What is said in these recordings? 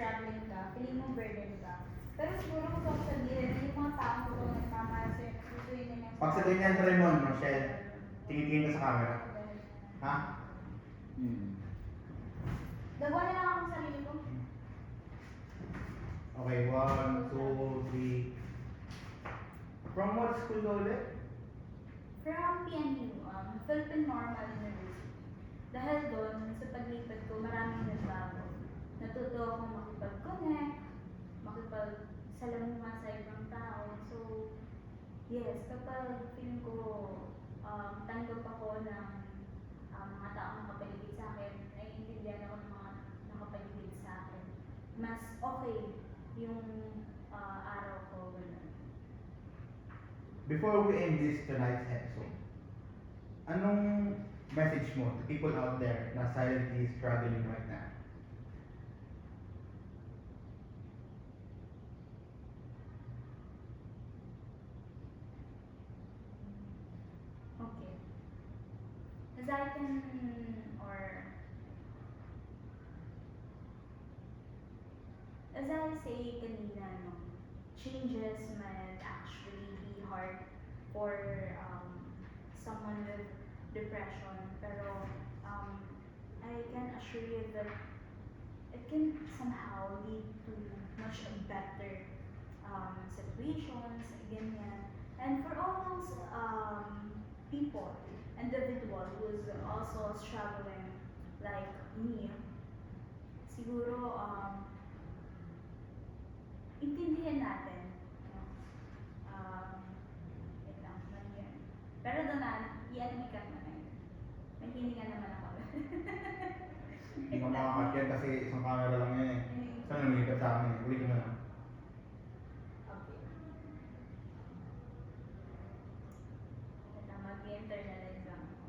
struggling ka, feeling mo burden ka. Pero siguro gusto ko sabihin na yung mga taong ko nagmamahal sa'yo, gustuin nila yung Pag sa ganyan, Raymond, Rochelle, tingin-tingin ka sa camera. Ha? Dagawa na lang ako sa sarili ko. Okay, 1, 2, 3. From what school ka ulit? From PNU, Philippine Normal University. Dahil doon, sa paglipat ko, maraming nagbago. Natuto akong makipag-connect, makipagsalamuha sa ibang tao. So, yes, kapag feeling ko tanggap ako ng mga taong nakapaligid sa akin, naiintindihan ako ng mga nakapaligid sa akin, mas okay yung araw ko. Ganun. Before we end this tonight's episode, anong message mo to people out there na silently struggling right now? Okay. As I can, or as I say kanina, no, changes might actually be hard for someone with depression, pero I can assure you that it can somehow lead to much better situations, ganyan. And for all those people, individual who's also struggling like me, siguro intindihan natin, no? Wait lang, mali yan. Pero doon na, i-admit mo na yun. May hininga naman ako. Hindi ka makakat yan kasi isang camera lang yan eh. Saan lumipat sa amin eh? Uli ko na lang. Okay. Ito, mag-internalize lang ako.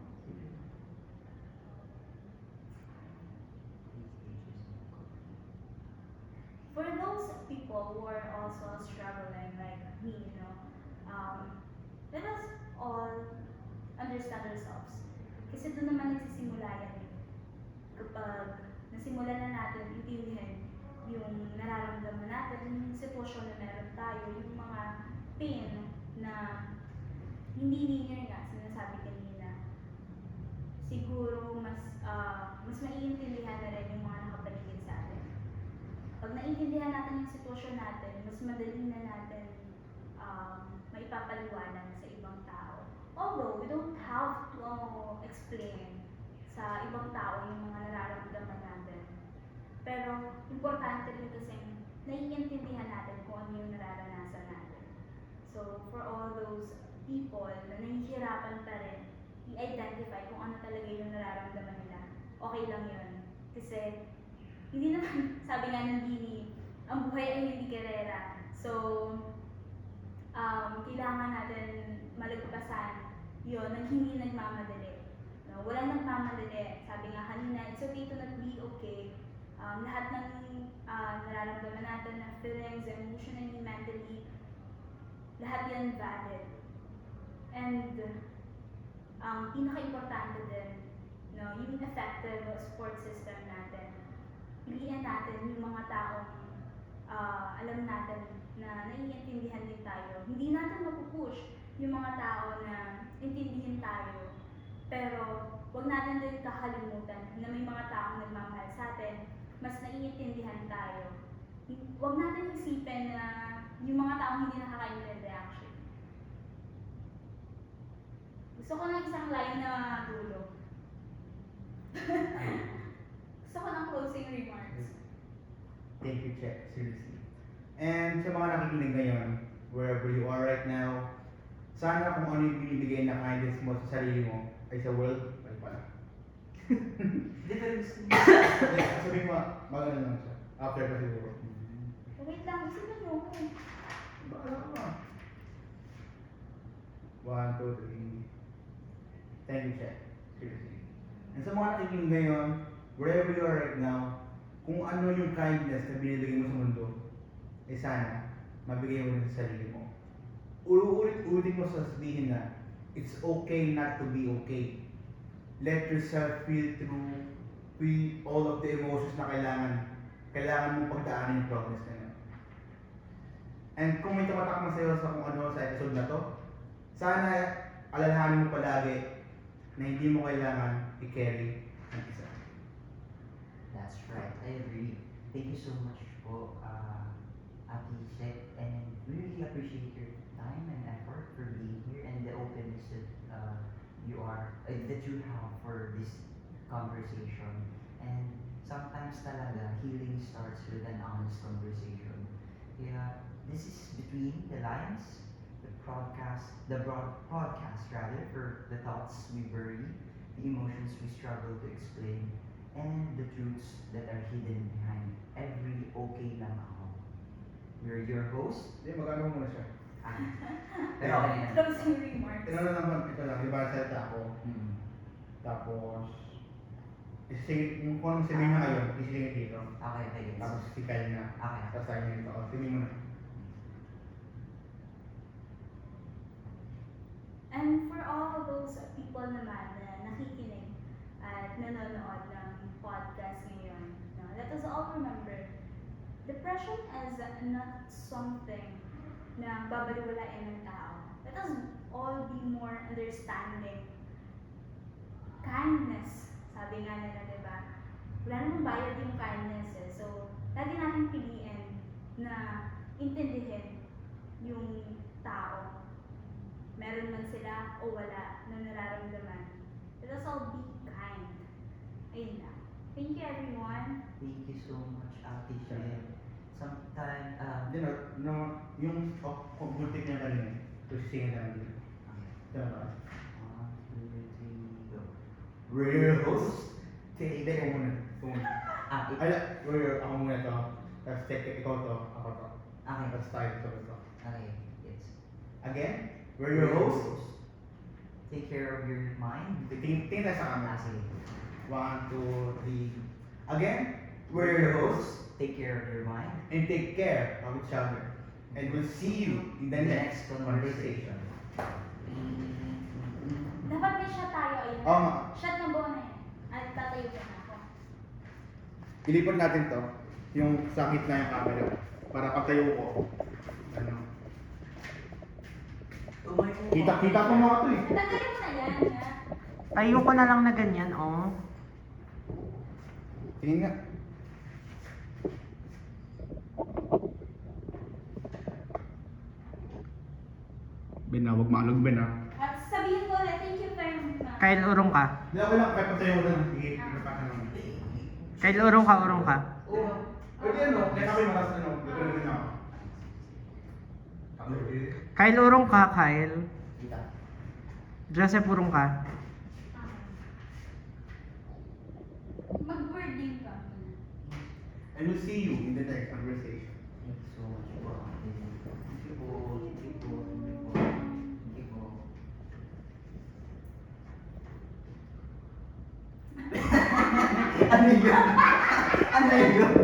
For those people who are also struggling like me, you know, let us all understand ourselves. Kasi doon naman nagsisimula yan eh. Kapag nasimulan na natin intindihan yung nararamdaman natin, yung sitwasyon na meron tayo, yung mga pain na hindi linear nga, sinasabi kanina, siguro mas maiintindihan na rin yung mga nakapaligid sa atin. Pag naiintindihan natin yung sitwasyon natin, mas madali na natin maipapaliwanag sa ibang tao. Although, we don't have to explain sa ibang tao yung mga nararamdaman natin. Pero, importante rin kasi naiintindihan natin kung ano yung nararanasan natin. So, for all those people na nahihirapan pa rin, i-identify kung ano talaga yung nararamdaman nila, okay lang yun. Kasi, hindi naman, sabi nga ng Dini, ang buhay ay hindi karera. So, kailangan natin malagpasan yun, nang hindi nagmamadali. No? Walang nagmamadali. Sabi nga kanina, it's okay to not be okay. Lahat ng nararamdaman natin na feelings, emotionally, mentally, lahat yan valid. And pinaka-importante din, no, yung effective support system natin. Piliin natin yung mga taong alam natin na naiintindihan din tayo. Hindi natin mapupush yung mga tao na intindihin tayo. Pero wag natin din kakalimutan na may mga taong nagmamahal sa atin, mas naiintindihan tayo. Wag natin isipin na yung mga taong hindi nakakaintindi reaction. Gusto ko ng isang line na dulo. Gusto ko ng closing remarks. Thank you, Che. Seriously. And sa mga nakikinig ngayon, wherever you are right now, sana kung ano yung binibigay na kindness mo sa sarili mo ay sa world, ay pala. Difference. Sabihin mo, magano lang siya. After ka siguro. Wait lang, isipin mo ako. Baala ka. 1, 2, 3. Thank you, Che. Seriously. And sa mga nakikinig ngayon, wherever you are right now, kung ano yung kindness na binibigay mo sa mundo, eh sana, mabigay mo rin sa sarili mo. Ulit-ulit mo sasabihin na, it's okay not to be okay. Let yourself feel all of the emotions na kailangan kailangan mo pagdaanin yung progress na yun. And kung may tumatak na sa'yo sa kung ano sa episode na to, sana alalahanin mo palagi na hindi mo kailangan i-carry ang isa. That's right, I agree. Thank you so much po, Ate Shet, and we really appreciate your time and effort for being here and the openness that that you have for this conversation. And sometimes talaga, healing starts with an honest conversation. Yeah, this is between the lines, the broad podcast rather, for the thoughts we bury, the emotions we struggle to explain, and the truths that are hidden behind every okay lang ako. We're your host. Hindi, mag-ano muna siya. Pero okay na. Closing remarks. Ito na naman, ito lang, diba salita ako. Mm. Tapos, isisingit, kung anong sabihin niya ngayon, isisingit dito. Okay, guys. Tapos si Kyle na. Okay. Tapos tayo nito. O, sabihin mo na. And for all those people naman na nakikinig at nanonood ng podcast ngayon, no, let us all remember, depression is not something na babaliwalain ng tao. Let us all be more understanding. Kindness, sabi nga nila, diba? Wala namang bayad yung kindness eh. So, lagi natin piliin na intindihin yung tao. Meron man sila o wala na nararamdaman. Let us all be kind. Ayun lang. Thank you everyone. Thank you so much, Ate Shet. Sometime, Hindi no, yung multik niya kanina. Ito sisingit namin dito. Ito na ba? 1, 2, 3, go. We're your host. Hindi, ikaw muna. Ikaw muna. Okay. Ako muna to. Tapos ikaw to, ako to. Okay. Tapos tayo to. Okay. Yes. Again, we're your host. Take care of your mind. Tingin tayo sa camera. Sige. 1, 2, 3. Again, we're your host. Take care of your mind. And take care of each other. And we'll see you in the next conversation. Dapat may shot tayo. Ayun. Oo nga. Shot na buo na yan. At tatayo ka na ako. Ilipat natin to. Yung sa gitna yung camera. Para pagtayo ko. Ano? Kita ko mga to eh. Tatayo mo na yan. Ha? Tayo ko na lang na ganyan, oh. Tingin nga. Ben, huwag maalog Ben ah. At sabihin ko ulit, thank you very much. Kyle, urong ka. Hindi ako lang, kahit pagtayo ko lang. Sige, pinapakan lang. Kyle, urong ka, urong ka. Pwede ano, kaya kami matas ano, gagawin din ako. Kyle, urong ka, Kyle. Kita. Joseph, urong ka. Mag-wording ka. And we'll see you in the next conversation. Thank you so much po, Ate. Thank you po. Thank you po. Thank you po. Ano yun? Ano yun?